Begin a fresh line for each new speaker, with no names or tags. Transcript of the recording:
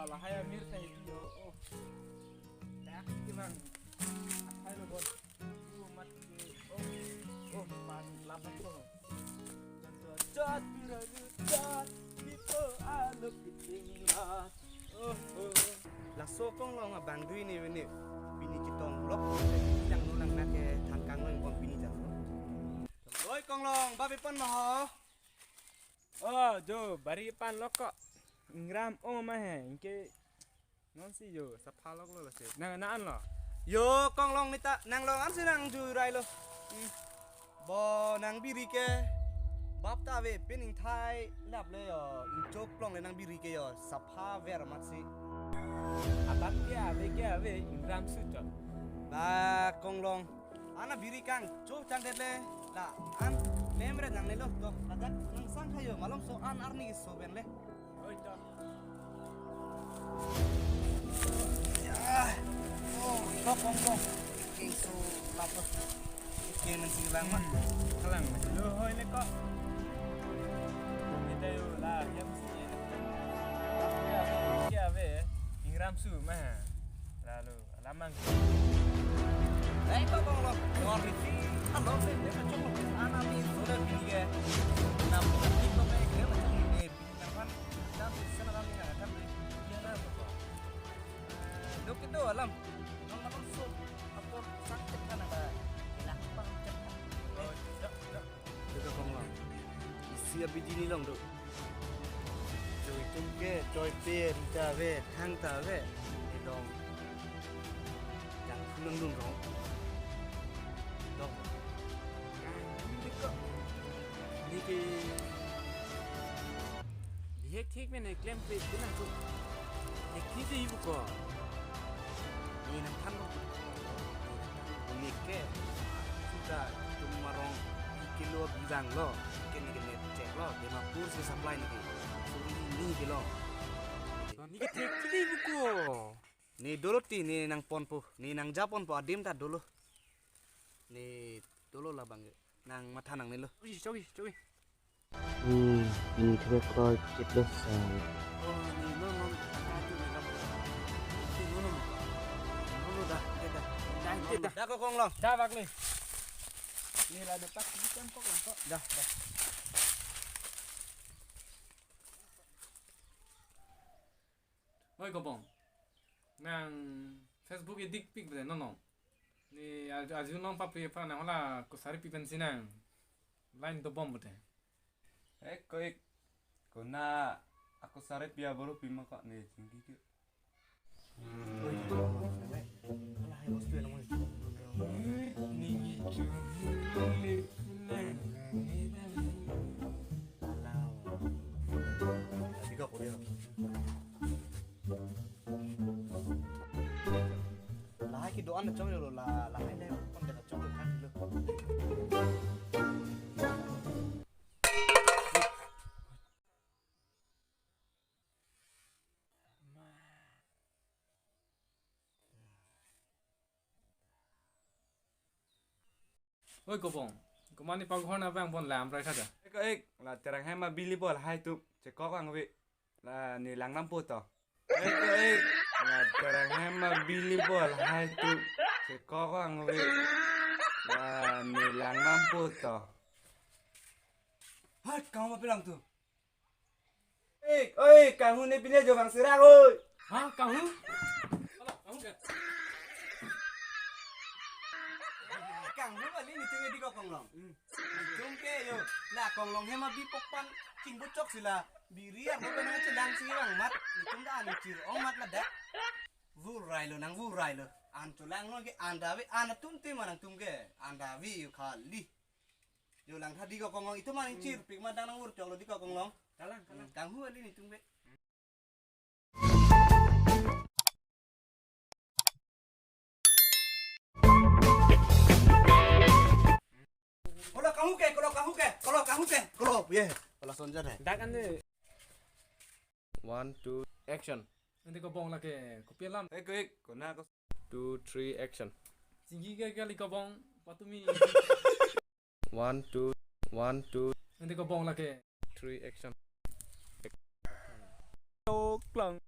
lah hai amir saya itu oh tak gimana hai lo bon mat oh pan lapan tuh jat jat people I love you
la sokong lo nga bandui ni bini kitong lok yang nulang na ke thangkang lo ngom bini jang oi kong long babi pon ma ho
oh jo bari pan lok kok ngram oh mah ingke non si jo sapha lok lo se naan lo
yo kong long nita nang long an sinang ju rai lo bo nang biri ke bap ta ve pening thai lap le yo chok plong le nang biri ke yo sapha ver mat si
atat ke ave ngram su jo
ba kong long ana biri kang chok chang det le la an lemre nang le lo to la dak nang sang khayo malom so an arni so ben le
oi to
oh to kong long king so lap lo king nang si bang ma
kalang lo hoi le kok kita yo lah yang si ke ave ngram su mah lalu lamang
eh to kong long ngor ri si alo le le ma chok ana mi so le bini ke nam ni ko me ke ma chok ni nang pan nam sana ram ni na tham ni ya na ko lo kito alam nang malam so apa sakit kana ba lapang cepat
oh
Dekat kong long siap biji ni long tu cuy tungke coy pe rita ve thang ta ve ni dong yang kulung lung dong dong
ni ke lihat tik mana klaim pe kena tu ek kiti ibu ko
ni nang tham ni ke sudah tumarong kilo bidang lo kini kene cek lo dia mah pur si supply ni ke suri ni ke lo
ni ke tik kiti ibu ko
ni dulu ti ni nang ponpo ni nang japon po adim ta dulu ni dulu lah bang nang mata nang ni lo
cogi
ini juga kau ceplos
oh ni no no tu ni lam no dah dah kok kong long
dah bak ni ni lah dapat ikan kok lah kok
dah
oi kobong nang Facebook dik pik bede no ni aju nong papri pa nang la ko sari pipen sinang line to bomb bede
ko na ako sarip ya baru pima kak nih tinggi ke
alah harus tu yang
ni
tiga korea lah ki doan na chong lo la hai le kon de chong lo kan lo
oi kobong kumani paghor na bang bon lam rai thada
ko là terang hai ma bili bol hai tu cekok ang we là ni lang nam poto ko là terang hai ma bili bol hai tu cekok ang we là ni lang nam poto
hai kau ma bilang tu oi kamu ni pilih jo bang sirang oi
ha kahu kahu ke
kang hu ma lini tunge di kong long tungke yo la kong long hema bi pokpan cing bucok sila biria bo ben cedang sirang mat nitung da anu cir mat la dak vurai lo nang vurai lo an tulang no ke anda we ana tunti manang tungke anda wi yo khali yo lang thadi ko kong long itu maning cir pik madang nang ur chok lo di kong long
kalang
kang hu lini tungbe kalau kamu ke kalau ye kalau sonja deh
dak ande
1 2 action
nanti kobong la ke kopialam
ko na ko
2 3 action
tinggi ke kali kobong patumi
1 2 1 2
nanti kobong la ke
3 action
tok lang